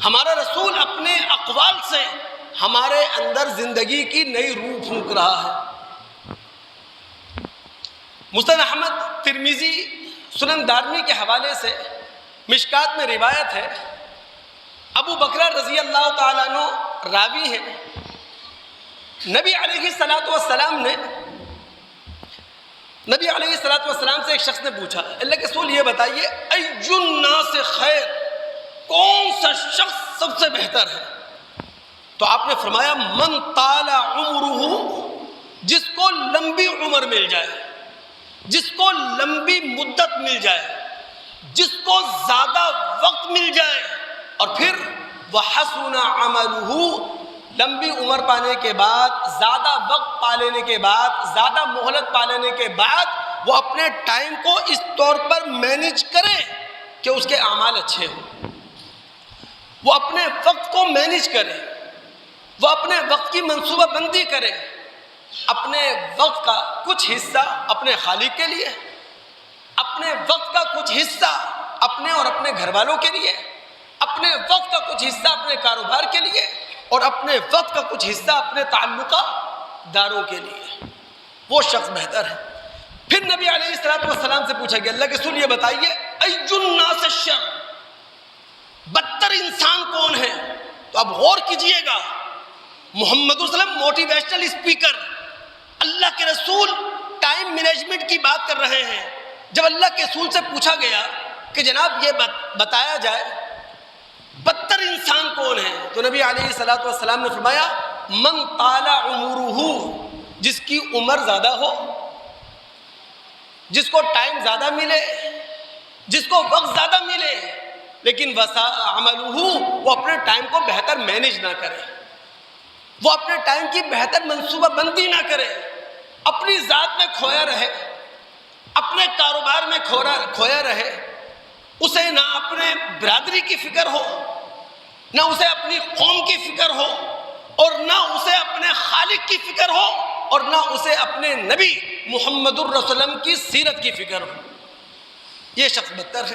ہمارا رسول اپنے اقوال سے ہمارے اندر زندگی کی نئی روح پھونک رہا ہے۔ مسند احمد، ترمذی، سنن دارمی کے حوالے سے مشکات میں روایت ہے، ابو بکر رضی اللہ تعالیٰ عنہ راوی ہیں، نبی علیہ السلام سے ایک شخص نے پوچھا، اللہ کے رسول یہ بتائیے ای الناس خیر، کون سا شخص سب سے بہتر ہے؟ تو آپ نے فرمایا من طال عمرہ، جس کو لمبی عمر مل جائے، جس کو لمبی مدت مل جائے، جس کو زیادہ وقت مل جائے، اور پھر وحسن عملہ، لمبی عمر پانے کے بعد، زیادہ وقت پا لینے کے بعد، زیادہ مہلت پا لینے کے بعد وہ اپنے ٹائم کو اس طور پر مینیج کرے کہ اس کے اعمال اچھے ہوں، وہ اپنے وقت کو مینیج کرے، وہ اپنے وقت کی منصوبہ بندی کرے، اپنے وقت کا کچھ حصہ اپنے خالق کے لیے، اپنے وقت کا کچھ حصہ اپنے اور اپنے گھر والوں کے لیے، اپنے وقت کا کچھ حصہ اپنے کاروبار کے لیے، اور اپنے وقت کا کچھ حصہ اپنے تعلقہ داروں کے لیے، وہ شخص بہتر ہے۔ پھر نبی علیہ السلام سے پوچھا گیا، اللہ کے رسول یہ بتائیے ای الناس شر، بدتر انسان کون ہے؟ تو اب غور کیجئے گا، محمد صلی اللہ علیہ وسلم موٹیویشنل اسپیکر، اللہ کے رسول ٹائم مینجمنٹ کی بات کر رہے ہیں۔ جب اللہ کے رسول سے پوچھا گیا کہ جناب یہ بتایا جائے بدتر انسان کون ہے، تو نبی علیہ السلام نے فرمایا من طال عمرہ، جس کی عمر زیادہ ہو، جس کو ٹائم زیادہ ملے، جس کو وقت زیادہ ملے، لیکن وساء عملہ، وہ اپنے ٹائم کو بہتر مینیج نہ کرے، وہ اپنے ٹائم کی بہتر منصوبہ بندی نہ کرے، اپنی ذات میں کھویا رہے، اپنے کاروبار میں کھویا رہے، اسے نہ اپنے برادری کی فکر ہو، نہ اسے اپنی قوم کی فکر ہو، اور نہ اسے اپنے خالق کی فکر ہو، اور نہ اسے اپنے نبی محمد الرسول کی سیرت کی فکر ہو، یہ شخص بدتر ہے۔